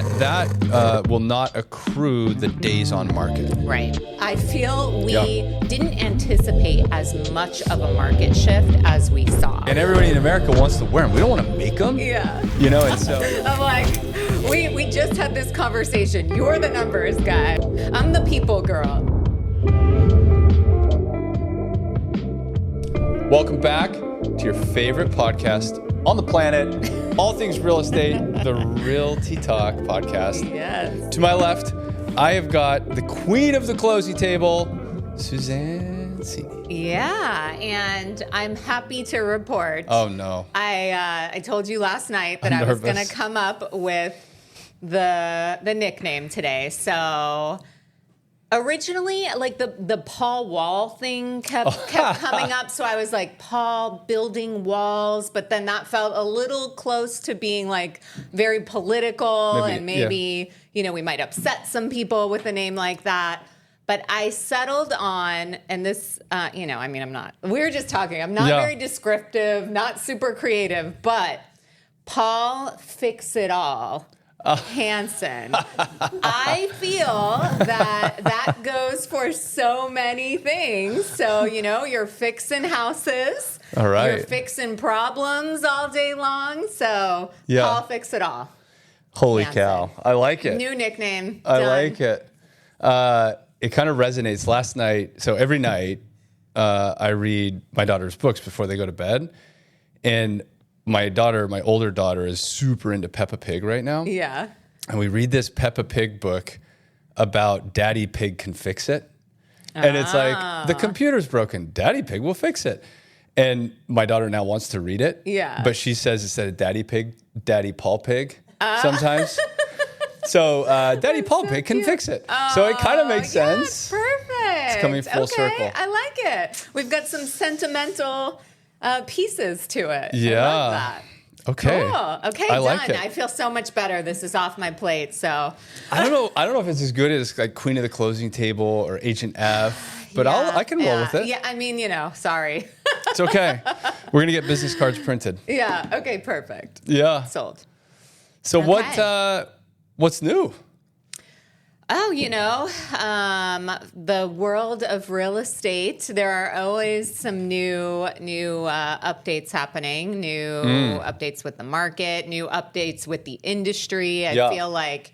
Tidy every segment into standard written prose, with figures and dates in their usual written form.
that will not accrue the days on market. Right. I feel we didn't anticipate as much of a market shift as we saw. And everybody in America wants to wear them. We don't want to make them. Yeah. You know, and so I'm like, we just had this conversation. You're the numbers guy. I'm the people girl. welcome back to your favorite podcast on the planet, all things real estate, the Realty Talk podcast. Yes. To my left, I have got the queen of the closing table, Suzanne. Yeah, and I'm happy to report. Oh no! I told you last night that I was going to come up with the nickname today. So originally, like the Paul Wall thing kept coming up. So I was like, Paul building walls, but then that felt a little close to being like very political, maybe we might upset some people with a name like that. But I settled on, and this, we were just talking. I'm not very descriptive, not super creative, but Paul Fix It All Hansen. I feel that goes for so many things. So, you're fixing houses. All right. You're fixing problems all day long. So, Paul Fix It All. Holy Hansen. cow. I like it. New nickname. I Done. like it. It kind of resonates. Last night, so every night, I read my daughter's books before they go to bed. And my older daughter, is super into Peppa Pig right now. Yeah. And we read this Peppa Pig book about Daddy Pig can fix it. And it's like, the computer's broken. Daddy Pig will fix it. And my daughter now wants to read it. Yeah. But she says instead of Daddy Pig, Daddy Paul Pig sometimes. So Daddy Paul Pig can fix it. So it kind of makes sense. It's perfect. It's coming full circle. I like it. We've got some sentimental pieces to it. Yeah. I love that. Okay. Cool. Okay, I done. like it. I feel so much better. This is off my plate. So I don't know if it's as good as like Queen of the Closing Table or Agent F, but I can roll with it. Yeah, I mean, sorry. It's okay. We're gonna get business cards printed. Yeah. Okay. Perfect. Yeah. Sold. So Okay. what's new? Oh, the world of real estate, there are always some new updates happening, new updates with the market, new updates with the industry. I feel like,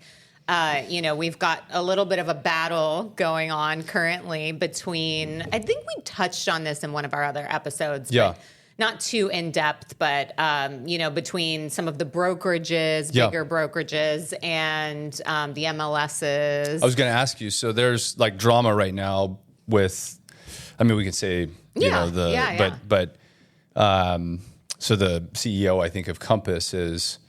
we've got a little bit of a battle going on currently between, I think we touched on this in one of our other episodes. Yeah. Not too in depth, but between some of the brokerages, bigger brokerages, and the MLSs. I was going to ask you. So there's like drama right now with, we could say, so the CEO, I think, of Compass has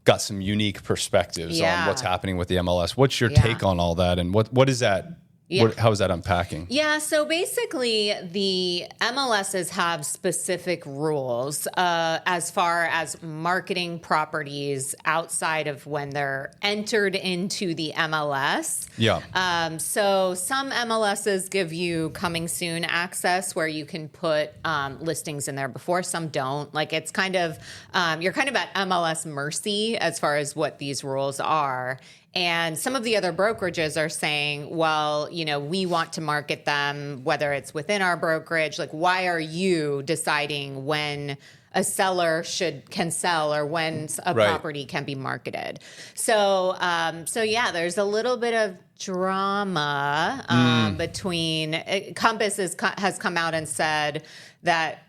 got some unique perspectives on what's happening with the MLS. What's your take on all that, and what is that? Yeah. How is that unpacking? Yeah, so basically the MLSs have specific rules as far as marketing properties outside of when they're entered into the MLS. Yeah. So some MLSs give you coming soon access where you can put listings in there before, some don't. Like it's kind of, you're kind of at MLS mercy as far as what these rules are. And some of the other brokerages are saying, well, we want to market them, whether it's within our brokerage. Like, why are you deciding when a seller can sell or when a property can be marketed? So there's a little bit of drama between Compass has come out and said that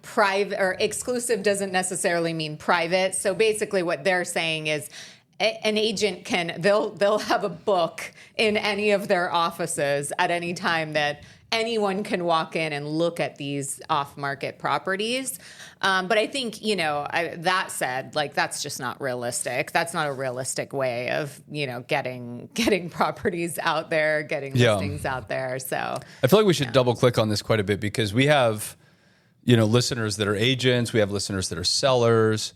private or exclusive doesn't necessarily mean private. So basically what they're saying is an agent they'll have a book in any of their offices at any time that anyone can walk in and look at these off-market properties. But I think, that said, like, that's just not realistic. That's not a realistic way of, getting properties out there, getting listings out there. So I feel like we should double click on this quite a bit because we have, listeners that are agents. We have listeners that are sellers.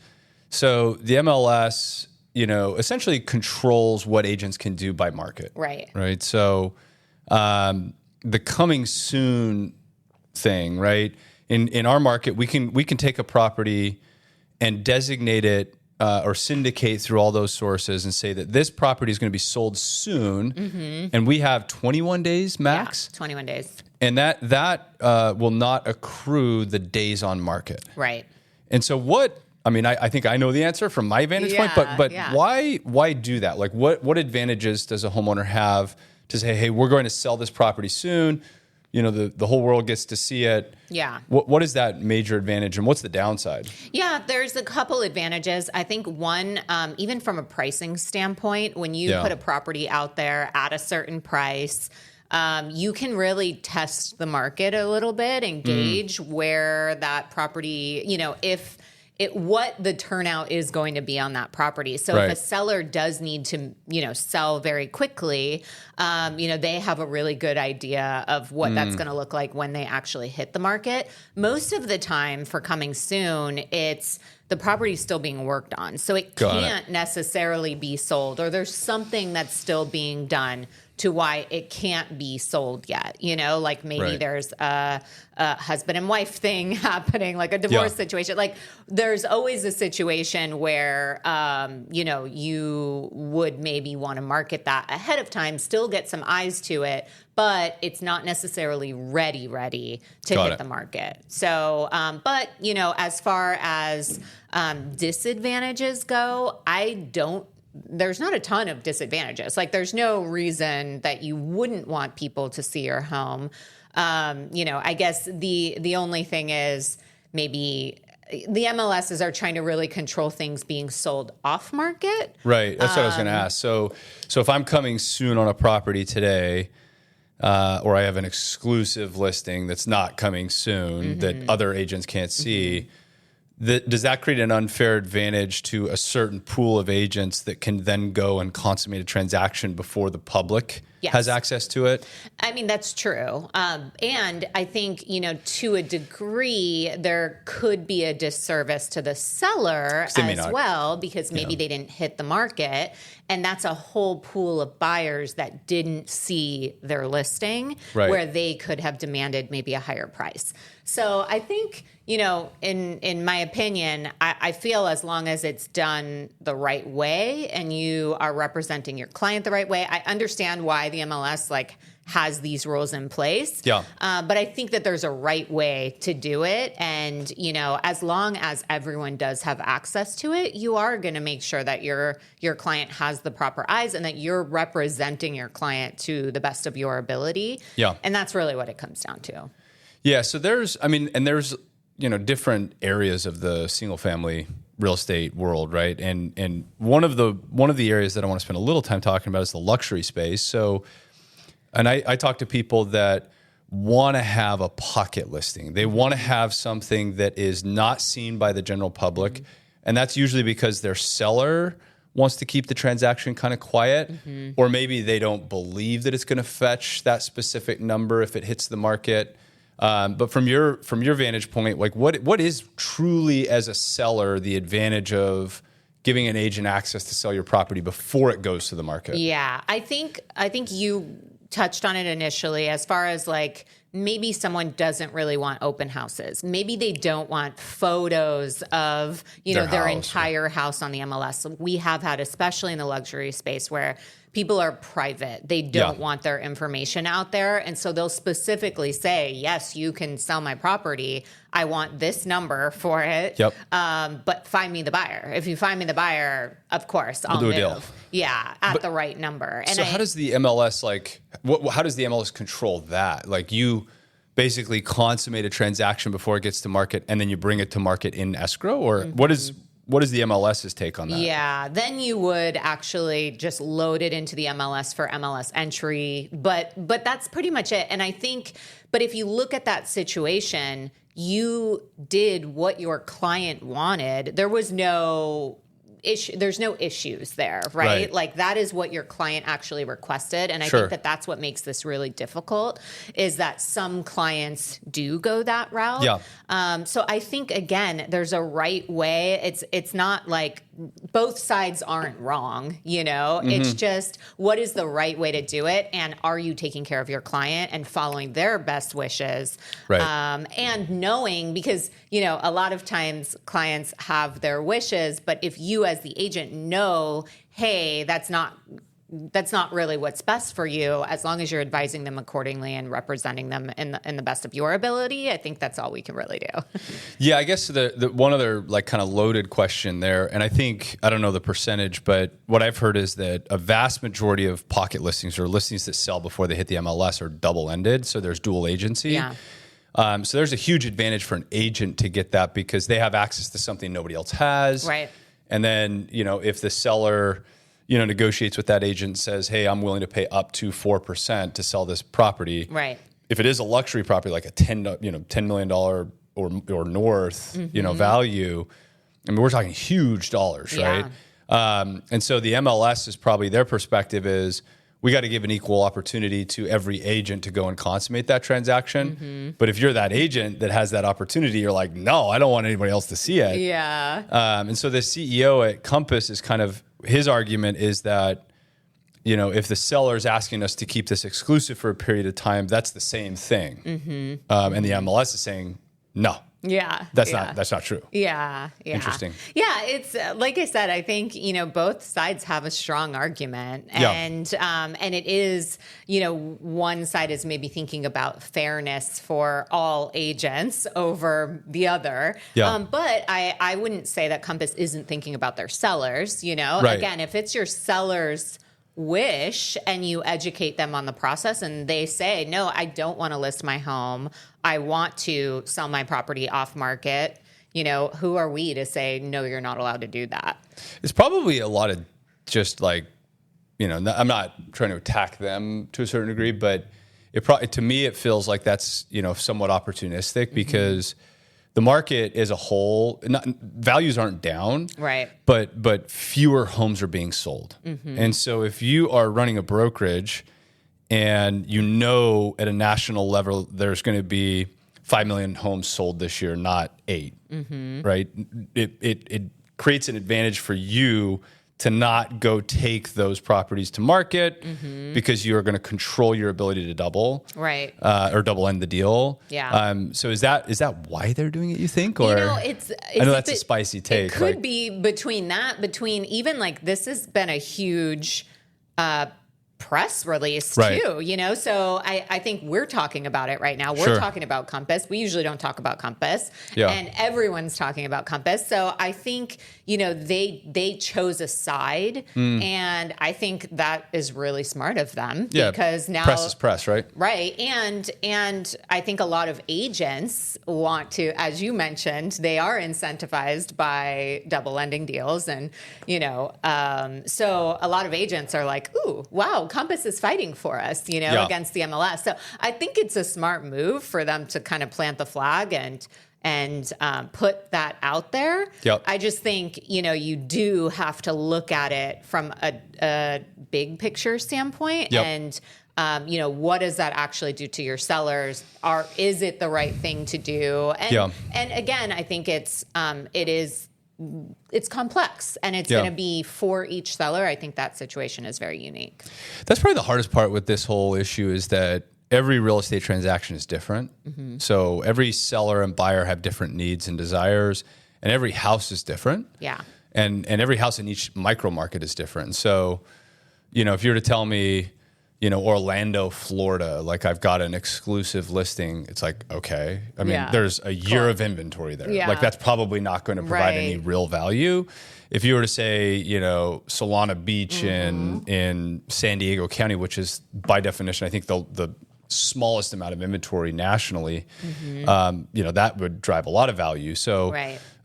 So the MLS, essentially controls what agents can do by market. Right. Right. So the coming soon thing, right? In our market, we can take a property and designate it or syndicate through all those sources and say that this property is going to be sold soon, and we have 21 days max. Yeah, 21 days. And that will not accrue the days on market. Right. And so I think I know the answer from my vantage point, but why do that? Like what advantages does a homeowner have to say, hey, we're going to sell this property soon? The whole world gets to see it. Yeah. What is that major advantage, and what's the downside? Yeah, there's a couple advantages. I think one, even from a pricing standpoint, when you put a property out there at a certain price, you can really test the market a little bit and gauge where that property, what the turnout is going to be on that property. So if a seller does need to, sell very quickly, they have a really good idea of what that's going to look like when they actually hit the market. Most of the time for coming soon, it's the property is still being worked on. So it can't necessarily be sold, or there's something that's still being done to why it can't be sold yet. Like maybe there's a husband and wife thing happening, like a divorce situation. Like there's always a situation where, you would maybe want to market that ahead of time, still get some eyes to it, but it's not necessarily ready to hit the market. So, but, as far as disadvantages go, there's not a ton of disadvantages. Like there's no reason that you wouldn't want people to see your home. I guess the only thing is maybe the MLSs are trying to really control things being sold off market. Right. That's what I was going to ask. So if I'm coming soon on a property today, or I have an exclusive listing that's not coming soon that other agents can't see, does that create an unfair advantage to a certain pool of agents that can then go and consummate a transaction before the public has access to it? I mean, that's true. And I think, to a degree, there could be a disservice to the seller as well, because maybe they didn't hit the market. And that's a whole pool of buyers that didn't see their listing where they could have demanded maybe a higher price. So I think, in my opinion, I feel as long as it's done the right way and you are representing your client the right way, I understand why the MLS has these rules in place. Yeah. But I think that there's a right way to do it. And, as long as everyone does have access to it, you are going to make sure that your client has the proper eyes and that you're representing your client to the best of your ability. Yeah. And that's really what it comes down to. Yeah. So there's different areas of the single family real estate world, right? And one of the areas that I want to spend a little time talking about is the luxury space. So, and I talk to people that want to have a pocket listing. They want to have something that is not seen by the general public. And that's usually because their seller wants to keep the transaction kind of quiet, or maybe they don't believe that it's going to fetch that specific number if it hits the market. But from your vantage point, what is truly, as a seller, the advantage of giving an agent access to sell your property before it goes to the market? Yeah, I think you touched on it initially, as far as maybe someone doesn't really want open houses. Maybe they don't want photos of, their entire house on the MLS. We have had, especially in the luxury space, where people are private. They don't want their information out there. And so they'll specifically say, yes, you can sell my property. I want this number for it. Yep. But find me the buyer. If you find me the buyer, of course, I'll do a deal. Yeah, at the right number. And so how does the MLS, how does the MLS control that? You basically consummate a transaction before it gets to market, and then you bring it to market in escrow? Or what is the MLS's take on that? Yeah, then you would actually just load it into the MLS for MLS entry. But that's pretty much it. And I think, but if you look at that situation, you did what your client wanted. There was no issue. There's no issues there, right? That is what your client actually requested. And I think that that's what makes this really difficult, is that some clients do go that route. Yeah. So I think, again, there's a right way. It's not like both sides aren't wrong, It's just, what is the right way to do it? And are you taking care of your client and following their best wishes? Right. And knowing, because, a lot of times clients have their wishes, but if you as the agent know, hey, that's not really what's best for you, as long as you're advising them accordingly and representing them in the best of your ability, I think that's all we can really do. Yeah, I guess the one other like kind of loaded question there, and I don't know the percentage, but what I've heard is that a vast majority of pocket listings or listings that sell before they hit the MLS are double-ended, so there's dual agency. Yeah. So there's a huge advantage for an agent to get that because they have access to something nobody else has. Right. And then, if the seller negotiates with that agent and says, hey, I'm willing to pay up to 4% to sell this property. Right. If it is a luxury property, like a $10 million or north, value, I mean, we're talking huge dollars, right? And so the MLS is probably, their perspective is, we got to give an equal opportunity to every agent to go and consummate that transaction. But if you're that agent that has that opportunity, you're like, no, I don't want anybody else to see it. Yeah. And so the CEO at Compass is kind of, his argument is that, if the seller is asking us to keep this exclusive for a period of time, that's the same thing. And the MLS is saying, no. Yeah. That's not true. Yeah. Interesting. Yeah. It's like I said, I think, both sides have a strong argument and it is, one side is maybe thinking about fairness for all agents over the other. Yeah. But I wouldn't say that Compass isn't thinking about their sellers, Right. Again, if it's your seller's wish and you educate them on the process and they say, no, I don't want to list my home, I want to sell my property off market, who are we to say, no, you're not allowed to do that? It's probably a lot of just like, I'm not trying to attack them to a certain degree, but to me, it feels like that's, somewhat opportunistic because the market as a whole, values aren't down, right? But fewer homes are being sold, and so if you are running a brokerage, and at a national level there's going to be 5 million homes sold this year, not 8, right? It creates an advantage for you to not go take those properties to market because you are going to control your ability to double, right? Or double end the deal. Yeah. So is that why they're doing it? You think, or I know that's a spicy take. It could be between even like this has been a huge press release too, so I think we're talking about it right now. We're talking about Compass. We usually don't talk about Compass, and everyone's talking about Compass. So I think, they chose a side, and I think that is really smart of them because now press is press, right? Right. And I think a lot of agents want to, as you mentioned, they are incentivized by double ending deals. And, so a lot of agents are like, ooh, wow, Compass is fighting for us, against the MLS. So I think it's a smart move for them to kind of plant the flag and put that out there. Yep. I just think, you do have to look at it from a big picture standpoint. Yep. And, what does that actually do to your sellers? Is it the right thing to do? And again, I think it's complex and it's going to be for each seller. I think that situation is very unique. That's probably the hardest part with this whole issue is that every real estate transaction is different. So every seller and buyer have different needs and desires, and every house is different. Yeah. And every house in each micro market is different. So, if you were to tell me, Orlando, Florida, like I've got an exclusive listing, it's like, okay. I mean, there's a year of inventory there. Yeah. Like that's probably not going to provide any real value. If you were to say, Solana Beach in San Diego County, which is by definition, I think the smallest amount of inventory nationally, that would drive a lot of value. So,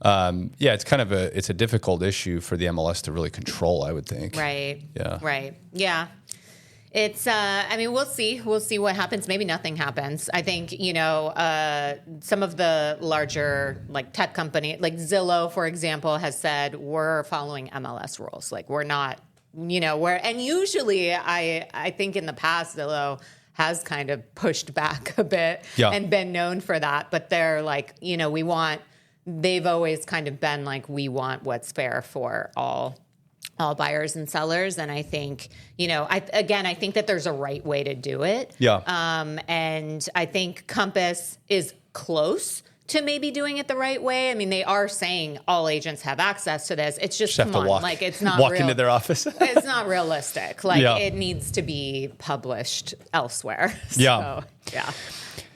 it's kind of it's a difficult issue for the MLS to really control, I would think. Right. Yeah. Right. Yeah. It's, we'll see. We'll see what happens. Maybe nothing happens. I think, some of the larger like tech company, like Zillow, for example, has said we're following MLS rules. Like we're not, and usually I think in the past Zillow has kind of pushed back a bit and been known for that. But they're like, we want they've always kind of been like, we want what's fair for all buyers and sellers. And I think, I think that there's a right way to do it. Yeah. And I think Compass is close to maybe doing it the right way. I mean, they are saying all agents have access to this. It's just, come on, like, it's not walk into their office. It's not realistic. Like, it needs to be published elsewhere. Yeah. So, yeah.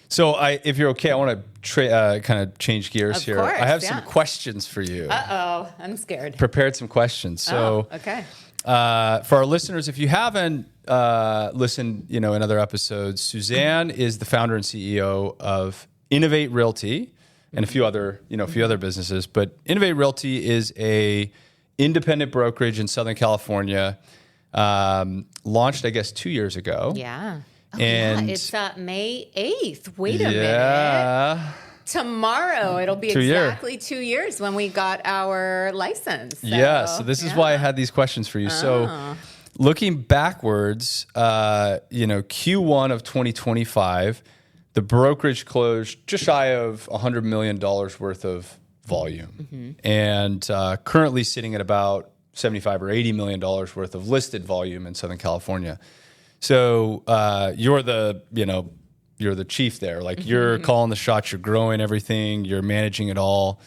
So if you're okay, I want to kind of change gears here. Course, I have some questions for you. Uh-oh, I'm scared. Prepared some questions. So, okay. For our listeners, if you haven't listened, in other episodes, Suzanne is the founder and CEO of Innovate Realty and a few other businesses. But Innovate Realty is a independent brokerage in Southern California, launched, I guess, 2 years ago. Yeah. Oh, and it's May 8th. Wait a minute. Tomorrow, it'll be exactly 2 years when we got our license. So, so this is why I had these questions for you. So looking backwards, Q1 of 2025, the brokerage closed just shy of $100 million worth of volume. And currently sitting at about $75 or $80 million worth of listed volume in Southern California. So you're the chief there. Like, you're calling the shots, you're growing everything, you're managing it all.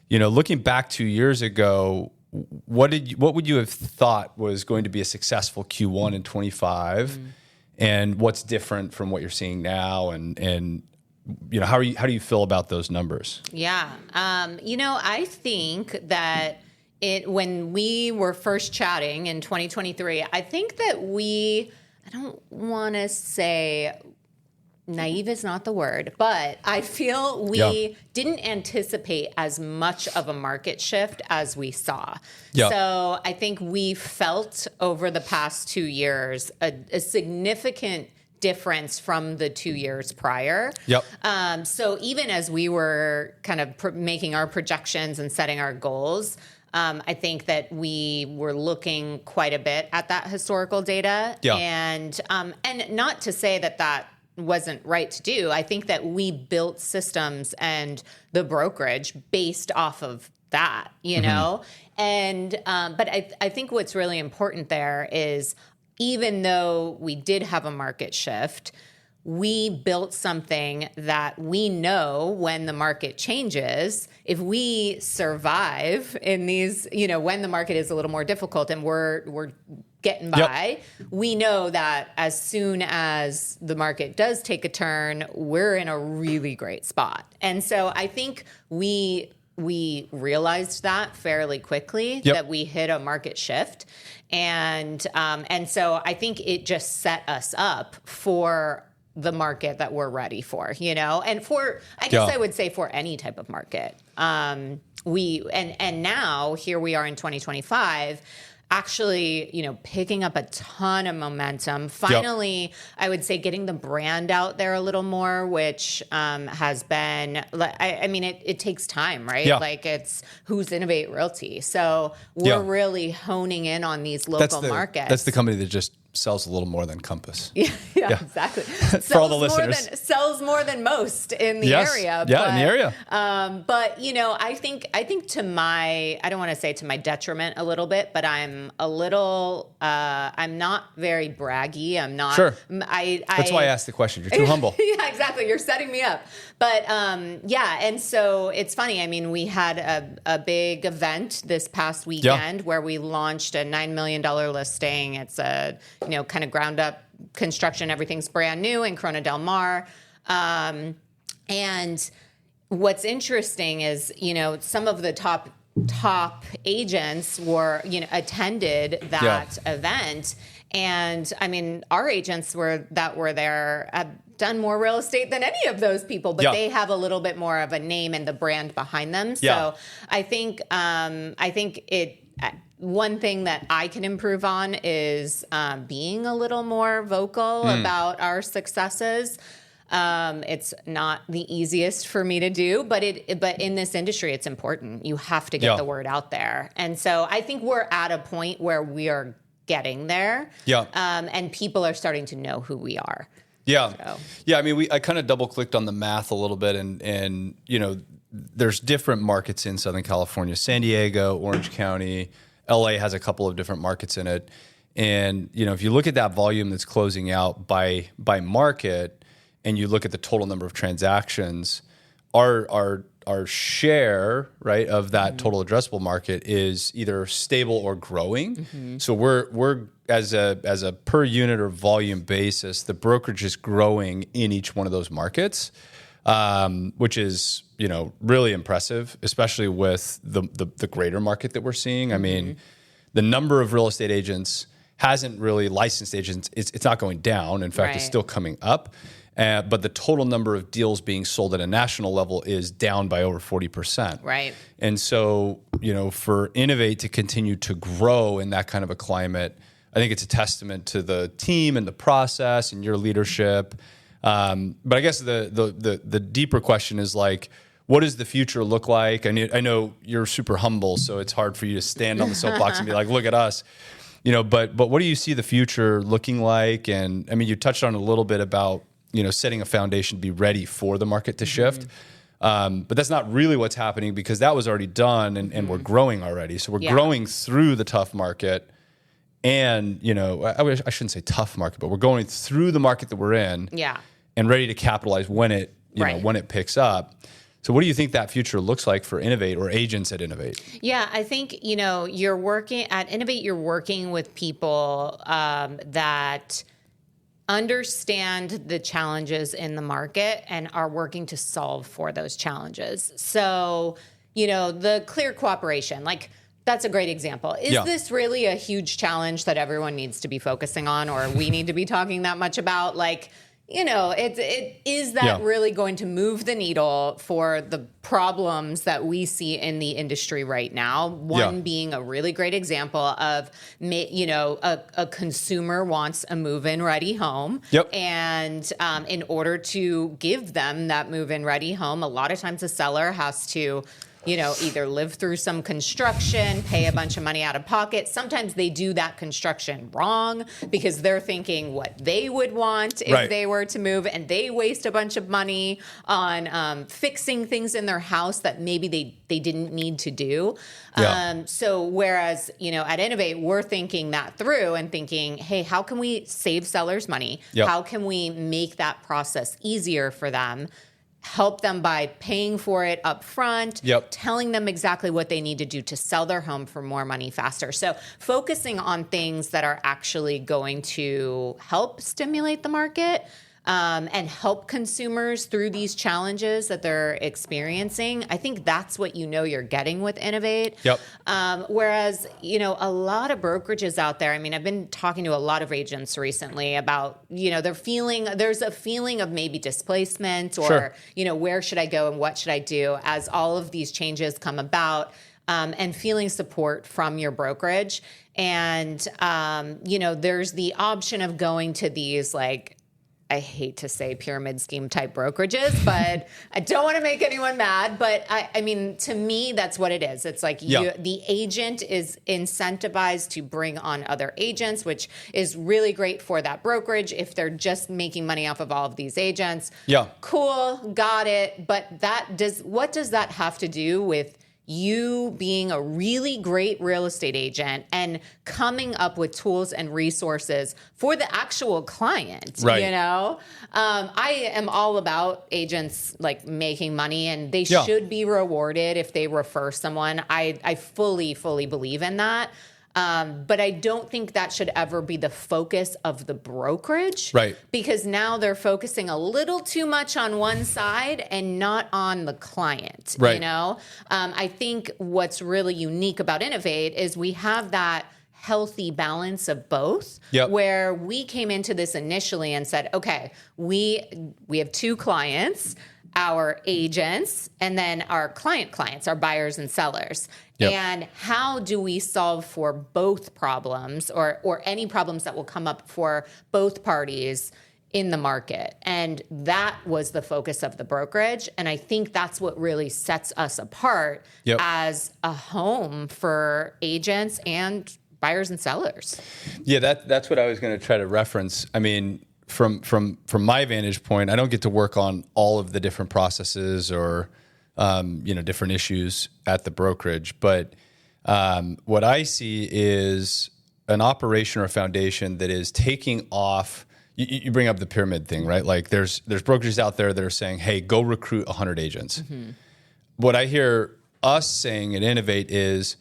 Looking back 2 years ago, what would you have thought was going to be a successful Q1 in 25, and what's different from what you're seeing now, and how do you feel about those numbers? Yeah, I think that when we were first chatting in 2023, I think that I don't want to say naive is not the word, but I feel we didn't anticipate as much of a market shift as we saw. So I think we felt over the past 2 years a significant difference from the 2 years prior. So even as we were kind of making our projections and setting our goals, I think that we were looking quite a bit at that historical data, and not to say that wasn't right to do. I think that we built systems and the brokerage based off of that, and but I think what's really important there is, even though we did have a market shift, we built something that we know when the market changes, if we survive in these, when the market is a little more difficult and we're getting by, we know that as soon as the market does take a turn, we're in a really great spot. And so I think we realized that fairly quickly, that we hit a market shift. And so I think it just set us up for the market that we're ready for, and I guess I would say for any type of market. And now here we are in 2025, actually, picking up a ton of momentum. Finally, I would say getting the brand out there a little more, which has been, I mean, it takes time, right? Like, it's who's Innovate Realty. So we're really honing in on these local markets. That's the company that just sells a little more than Compass. Yeah, exactly. For all the listeners. Sells more than most in the area. In the area. But, I think I don't want to say to my detriment a little bit, but I'm a little, I'm not very braggy. I'm not. Sure. That's why I asked the question. You're too humble. Yeah, exactly. You're setting me up. But, and so it's funny. I mean, we had a big event this past weekend where we launched a $9 million listing. It's a, kind of ground up construction. Everything's brand new in Corona Del Mar. And what's interesting is, some of the top agents were, attended that event. And I mean, our agents that were there have done more real estate than any of those people, but they have a little bit more of a name and the brand behind them. So I think one thing that I can improve on is being a little more vocal about our successes. It's not the easiest for me to do, but in this industry, it's important. You have to get the word out there. And so I think we're at a point where we are getting there. And people are starting to know who we are. I mean, I kind of double clicked on the math a little bit, and there's different markets in Southern California, San Diego, Orange County, LA has a couple of different markets in it. And, if you look at that volume that's closing out by market, and you look at the total number of transactions, our share, right, of that total addressable market is either stable or growing. So we're as a per unit or volume basis, the brokerage is growing in each one of those markets, which is really impressive, especially with the greater market that we're seeing. I mean, the number of real estate agents hasn't really licensed agents. It's not going down. In fact, it's still coming up. But the total number of deals being sold at a national level is down by over 40%. Right. And so, for Innovate to continue to grow in that kind of a climate, I think it's a testament to the team and the process and your leadership. But I guess the deeper question is like, what does the future look like? I know you're super humble, so it's hard for you to stand on the soapbox and be like, look at us. But what do you see the future looking like? And I mean, you touched on a little bit about setting a foundation to be ready for the market to shift. But that's not really what's happening because that was already done and we're growing already. So we're growing through the tough market. And, I shouldn't say tough market, but we're going through the market that we're in and ready to capitalize when it, when it picks up. So what do you think that future looks like for Innovate or agents at Innovate? Yeah, I think, you're working at Innovate, you're working with people that understand the challenges in the market and are working to solve for those challenges. So, the clear cooperation, like that's a great example. Is this really a huge challenge that everyone needs to be focusing on or we need to be talking that much about? Like, is that really going to move the needle for the problems that we see in the industry right now? One being a really great example of, a consumer wants a move-in ready home. And in order to give them that move-in ready home, a lot of times the seller has to either live through some construction, pay a bunch of money out of pocket. Sometimes they do that construction wrong because they're thinking what they would want if they were to move, and they waste a bunch of money on fixing things in their house that maybe they didn't need to do. So whereas, at Innovate, we're thinking that through and thinking, hey, how can we save sellers money? How can we make that process easier for them? Help them by paying for it up front, telling them exactly what they need to do to sell their home for more money faster. So focusing on things that are actually going to help stimulate the market and help consumers through these challenges that they're experiencing. I think that's what you're getting with Innovate. Whereas, a lot of brokerages out there, I mean, I've been talking to a lot of agents recently about, there's a feeling of maybe displacement or, where should I go and what should I do as all of these changes come about. And feeling support from your brokerage. And, there's the option of going to these I hate to say pyramid scheme type brokerages, but I don't want to make anyone mad. But I mean, to me, that's what it is. It's like the agent is incentivized to bring on other agents, which is really great for that brokerage if they're just making money off of all of these agents. Cool, got it. But what does that have to do with you being a really great real estate agent and coming up with tools and resources for the actual client? I am all about agents making money, and they should be rewarded if they refer someone. I fully believe in that. But I don't think that should ever be the focus of the brokerage. Because now they're focusing a little too much on one side and not on the client. I think what's really unique about Innovate is we have that healthy balance of both, where we came into this initially and said, okay, we have two clients, our agents, and then our clients, our buyers and sellers. And how do we solve for both problems or any problems that will come up for both parties in the market? And that was the focus of the brokerage. And I think that's what really sets us apart as a home for agents and buyers and sellers. That's what I was going to try to reference. I mean, from my vantage point, I don't get to work on all of the different processes or different issues at the brokerage. But what I see is an operation or a foundation that is taking off. You bring up the pyramid thing, right? Like there's brokerages out there that are saying, hey, go recruit 100 agents. Mm-hmm. What I hear us saying at Innovate is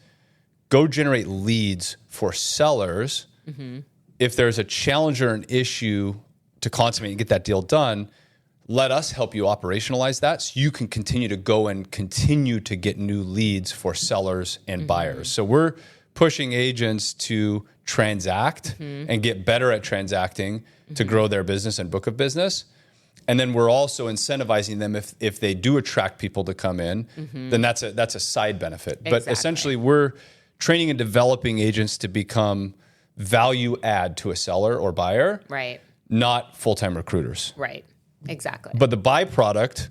go generate leads for sellers. Mm-hmm. If there's a challenge or an issue to consummate and get that deal done, let us help you operationalize that so you can continue to go and continue to get new leads for sellers and mm-hmm. buyers. So we're pushing agents to transact mm-hmm. and get better at transacting mm-hmm. to grow their business and book of business. And then we're also incentivizing them if they do attract people to come in, mm-hmm. then that's a side benefit. Exactly. But essentially we're training and developing agents to become value add to a seller or buyer, right? Not full-time recruiters. Right, exactly. But the byproduct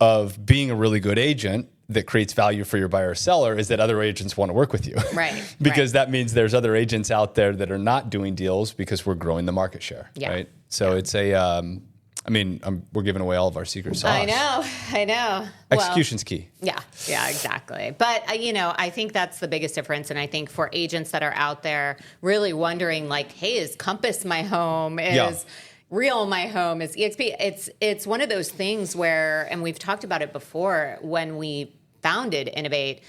of being a really good agent that creates value for your buyer or seller is that other agents want to work with you. Right. Because that means there's other agents out there that are not doing deals because we're growing the market share, right? So it's we're giving away all of our secret sauce. I know. Execution's key. Yeah, exactly. But, I think that's the biggest difference. And I think for agents that are out there really wondering like, hey, is Compass my home? Is Real my home? Is EXP? It's one of those things where, and we've talked about it before, when we founded Innovate,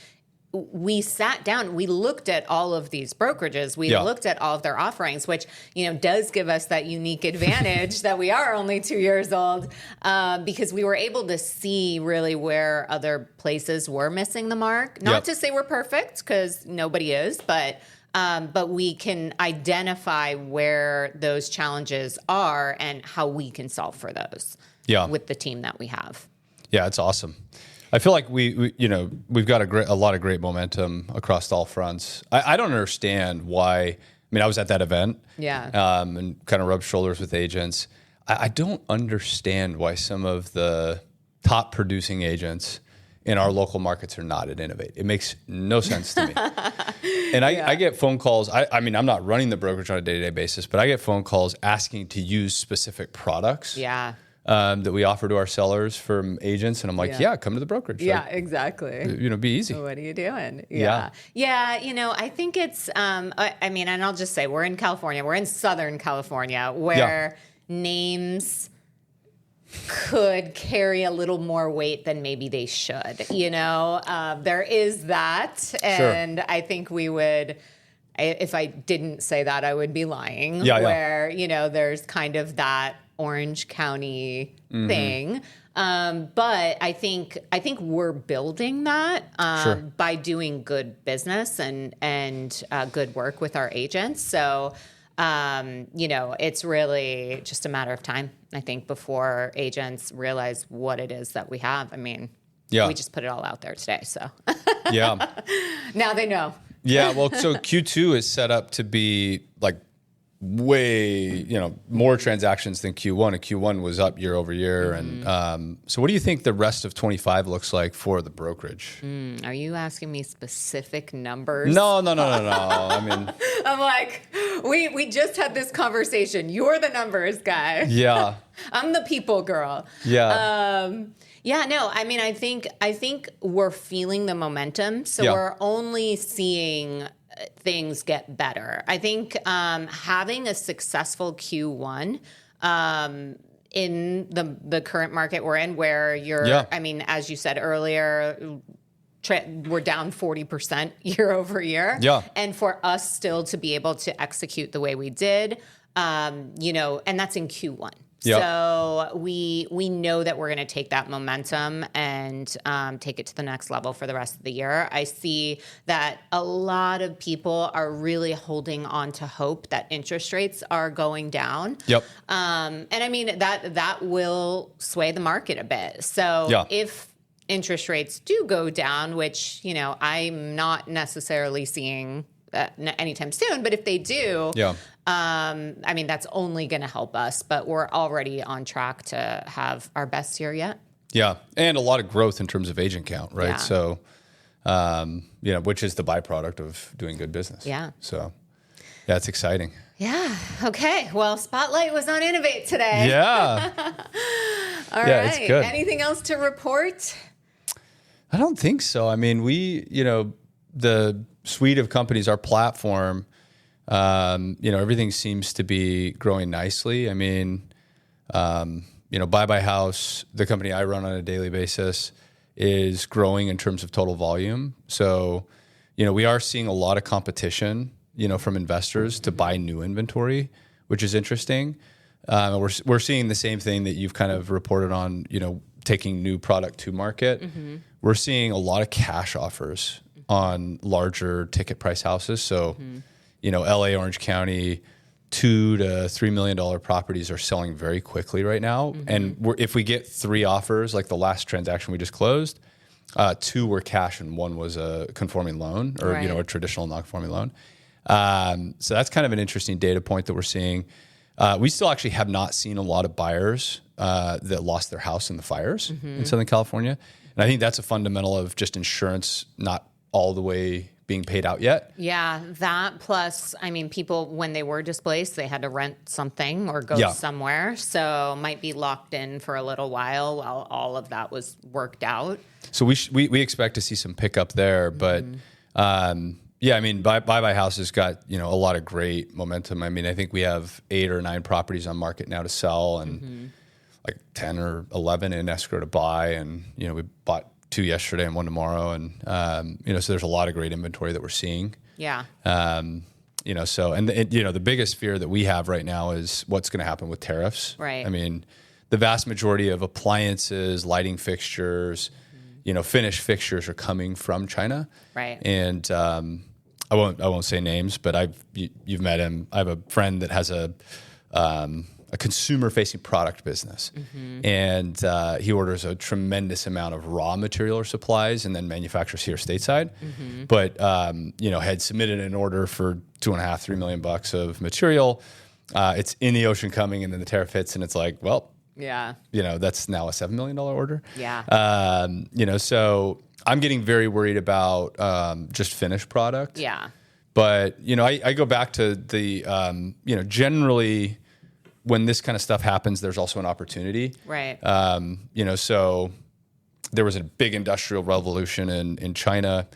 we sat down, we looked at all of these brokerages, we looked at all of their offerings, which, does give us that unique advantage that we are only 2 years old, because we were able to see really where other places were missing the mark. Not to say we're perfect, because nobody is, but we can identify where those challenges are and how we can solve for those with the team that we have. Yeah, it's awesome. I feel like we've got a lot of great momentum across all fronts. I don't understand why. I was at that event, and kind of rubbed shoulders with agents. I don't understand why some of the top producing agents in our local markets are not at Innovate. It makes no sense to me. And I get phone calls. I'm not running the brokerage on a day-to-day basis, but I get phone calls asking to use specific products. That we offer to our sellers from agents. And I'm like, come to the brokerage. Yeah, exactly. Be easy. What are you doing? Yeah. I think it's, and I'll just say we're in California. We're in Southern California where names could carry a little more weight than maybe they should. There is that. And I think we would, if I didn't say that, I would be lying. Where, there's kind of that Orange County thing. But I think we're building that by doing good business and good work with our agents. So, it's really just a matter of time, I think, before agents realize what it is that we have. We just put it all out there today. So now they know. So Q2 is set up to be like way, more transactions than Q1, and Q1 was up year over year. And so what do you think the rest of 25 looks like for the brokerage? Are you asking me specific numbers? No. I'm like, we just had this conversation. You're the numbers guy. Yeah. I'm the people girl. Yeah. I think we're feeling the momentum. So we're only seeing things get better. I think having a successful Q1 in the current market we're in, where you're, as you said earlier, we're down 40% year over year. And for us still to be able to execute the way we did, and that's in Q1. So we know that we're going to take that momentum and take it to the next level for the rest of the year. I see that a lot of people are really holding on to hope that interest rates are going down. And that will sway the market a bit. So if interest rates do go down, which, I'm not necessarily seeing anytime soon, but if they do, that's only going to help us, but we're already on track to have our best year yet. Yeah. And a lot of growth in terms of agent count, right? Yeah. So, which is the byproduct of doing good business. Yeah. So that's exciting. Yeah. Okay. Well, Spotlight was on Innovate today. Yeah. All right. It's good. Anything else to report? I don't think so. I mean, the suite of companies, our platform, everything seems to be growing nicely. I mean, Buy House, the company I run on a daily basis, is growing in terms of total volume. So, we are seeing a lot of competition, from investors to buy new inventory, which is interesting. We're seeing the same thing that you've kind of reported on, taking new product to market. Mm-hmm. We're seeing a lot of cash offers on larger ticket price houses. So, LA, Orange County, $2 to $3 million properties are selling very quickly right now. Mm-hmm. And if we get 3 offers, like the last transaction we just closed, 2 were cash and 1 was a conforming loan or, a traditional non-conforming loan. So that's kind of an interesting data point that we're seeing. We still actually have not seen a lot of buyers that lost their house in the fires in Southern California. And I think that's a fundamental of just insurance not all the way being paid out yet. Yeah, that plus, I mean, people, when they were displaced, they had to rent something or go somewhere. So might be locked in for a little while all of that was worked out. So we expect to see some pickup there. But, I mean, Buy House has got, a lot of great momentum. I mean, I think we have 8 or 9 properties on market now to sell and like 10 or 11 in escrow to buy. And, we bought 2 yesterday and 1 tomorrow. And, so there's a lot of great inventory that we're seeing. Yeah. The biggest fear that we have right now is what's going to happen with tariffs. Right. I mean, the vast majority of appliances, lighting fixtures, finished fixtures are coming from China. Right. And, I won't say names, but you've met him. I have a friend that has a consumer-facing product business, and he orders a tremendous amount of raw material or supplies, and then manufactures here stateside. But had submitted an order for $2.5-3 million of material. It's in the ocean coming, and then the tariff hits, and it's like, well, that's now a $7 million order. Yeah. So I'm getting very worried about just finished product. Yeah. But I go back to the generally, when this kind of stuff happens, there's also an opportunity. Right. So there was a big industrial revolution in China,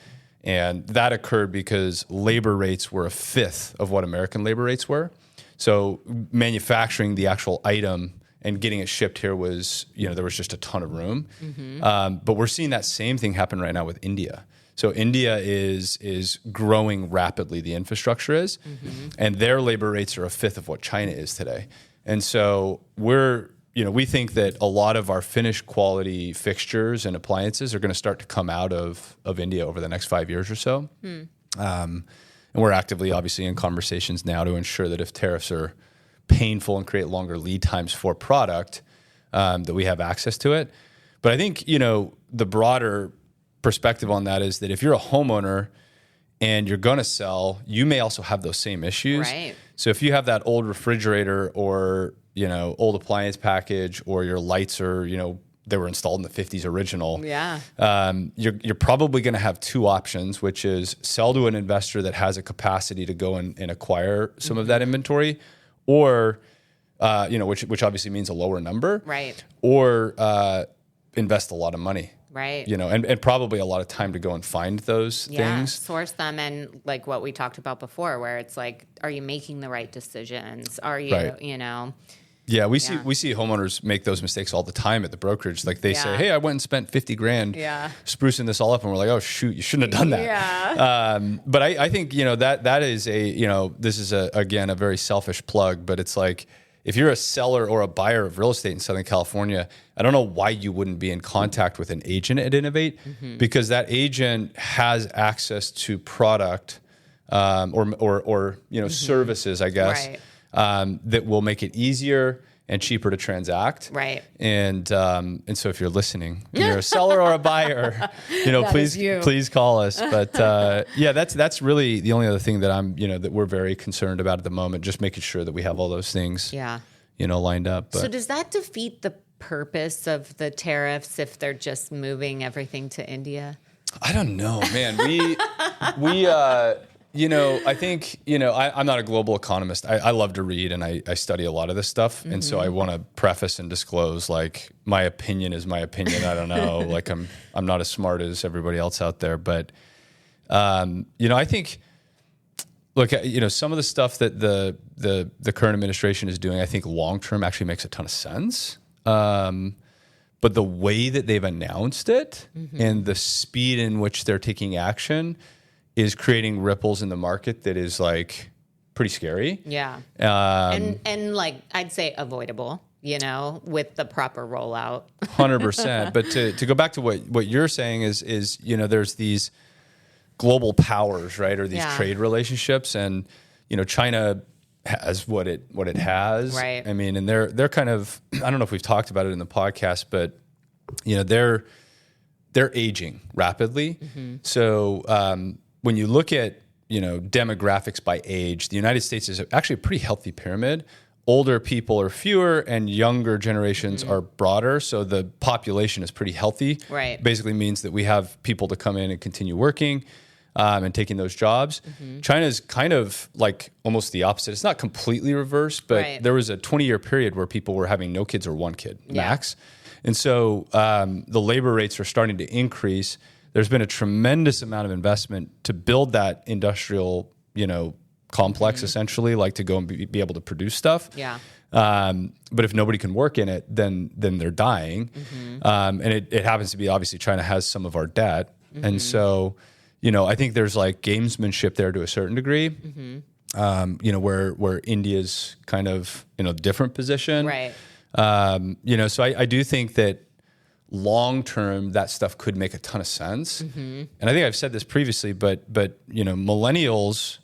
and that occurred because labor rates were 1/5 of what American labor rates were. So manufacturing the actual item and getting it shipped here was, there was just a ton of room. But we're seeing that same thing happen right now with India. So India is growing rapidly, the infrastructure is, and their labor rates are 1/5 of what China is today. And so we think that a lot of our finished quality fixtures and appliances are going to start to come out of India over the next 5 years or so. And we're actively, obviously, in conversations now to ensure that if tariffs are painful and create longer lead times for product, that we have access to it. But I think, the broader perspective on that is that if you're a homeowner and you're going to sell, you may also have those same issues. Right. So if you have that old refrigerator or, old appliance package, or your lights are, they were installed in the 50s original. Yeah. You're probably going to have 2 options, which is sell to an investor that has a capacity to go and acquire some of that inventory, or, which obviously means a lower number. Right. Or invest a lot of money. Right. And probably a lot of time to go and find those things. Source them, and like what we talked about before, where it's like, are you making the right decisions? Are you, Yeah, we see homeowners make those mistakes all the time at the brokerage. Like they say, "Hey, I went and spent $50,000 sprucing this all up," and we're like, "Oh shoot, you shouldn't have done that." Yeah. But I think that is this is again a very selfish plug, but it's like, if you're a seller or a buyer of real estate in Southern California, I don't know why you wouldn't be in contact with an agent at Innovate, because that agent has access to product or services, I guess, that will make it easier and cheaper to transact. Right. And so if you're listening, and you're a seller or a buyer, please call us. But that's really the only other thing that I'm, that we're very concerned about at the moment, just making sure that we have all those things, lined up. But. So does that defeat the purpose of the tariffs if they're just moving everything to India? I don't know, man. I think, I'm not a global economist. I love to read and I study a lot of this stuff. And so I want to preface and disclose, like, my opinion is my opinion. I don't know. Like, I'm not as smart as everybody else out there. But, I think, look, some of the stuff that the current administration is doing, I think long-term actually makes a ton of sense. But the way that they've announced it and the speed in which they're taking action is creating ripples in the market that is, like, pretty scary. Yeah. And like, I'd say avoidable, with the proper rollout. 100%. But to go back to what you're saying is, there's these global powers, right? Or these trade relationships, and, China has what it has. Right. I mean, and they're kind of, I don't know if we've talked about it in the podcast, but, they're aging rapidly. So, when you look at, demographics by age, the United States is actually a pretty healthy pyramid. Older people are fewer and younger generations are broader. So the population is pretty healthy. Right. Basically means that we have people to come in and continue working and taking those jobs. China is kind of like almost the opposite. It's not completely reversed, but there was a 20-year period where people were having no kids or one kid max. And so the labor rates are starting to increase. There's been a tremendous amount of investment to build that industrial, complex, essentially, like to go and be able to produce stuff. Yeah. But if nobody can work in it, then they're dying. And it happens to be, obviously, China has some of our debt. And so, I think there's like gamesmanship there to a certain degree, where India's kind of in a different position. Right. So I do think that long term, that stuff could make a ton of sense. And I think I've said this previously, but millennials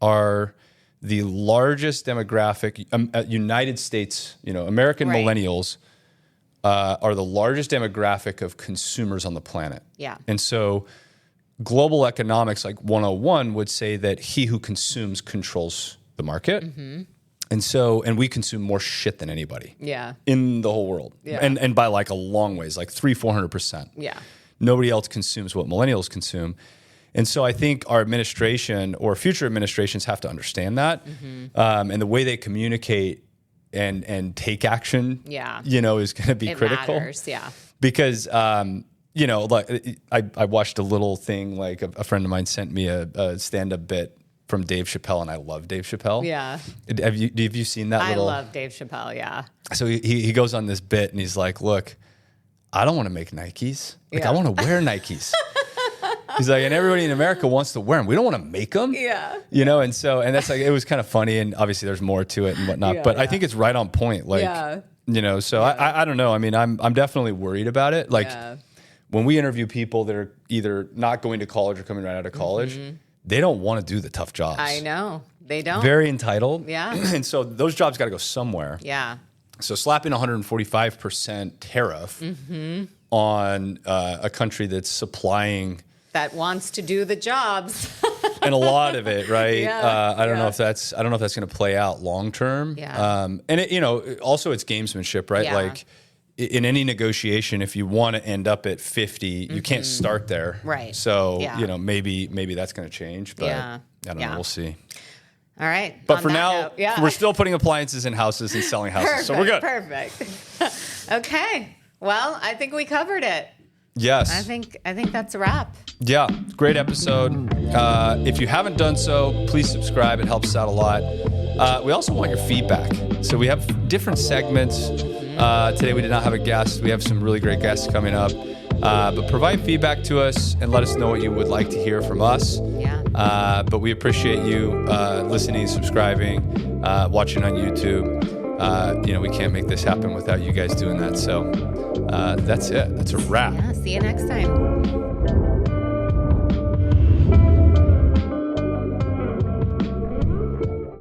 are the largest demographic. United States, American millennials are the largest demographic of consumers on the planet. Yeah. And so global economics, like 101, would say that he who consumes controls the market. And we consume more shit than anybody. Yeah. In the whole world. Yeah. And by like a long ways, like 300-400%. Yeah. Nobody else consumes what millennials consume. And so I think our administration or future administrations have to understand that. And the way they communicate and take action, is going to be critical. Matters, Because, like I watched a little thing, like a friend of mine sent me a stand-up bit from Dave Chappelle, and I love Dave Chappelle. Yeah. Have you seen that little? I love Dave Chappelle, yeah. So he goes on this bit, and he's like, look, I don't want to make Nikes. Like, I want to wear Nikes. He's like, and everybody in America wants to wear them. We don't want to make them. Yeah. And that's like, it was kind of funny, and obviously there's more to it and whatnot, but I think it's right on point. Like, so I don't know. I mean, I'm definitely worried about it. Like, when we interview people that are either not going to college or coming right out of college, they don't want to do the tough jobs. I know. They don't. Very entitled. Yeah. And so those jobs got to go somewhere. Yeah. So slapping 145% tariff on a country that's supplying... that wants to do the jobs. And a lot of it, right? Yeah. I don't know if that's going to play out long term. Yeah. And it, also it's gamesmanship, right? Yeah. Like in any negotiation, if you want to end up at 50, you can't start there. Right. So, maybe that's going to change, but I don't know. We'll see. All right. But for now, we're still putting appliances in houses and selling houses. Perfect, So we're good. Perfect. Okay. Well, I think we covered it. Yes. I think that's a wrap. Yeah, great episode. If you haven't done so, please subscribe. It helps us out a lot. We also want your feedback. So we have different segments. Today we did not have a guest. We have some really great guests coming up. But provide feedback to us and let us know what you would like to hear from us. Yeah. But we appreciate you listening, subscribing, watching on YouTube. We can't make this happen without you guys doing that. So that's it. That's a wrap. Yeah, see you next time.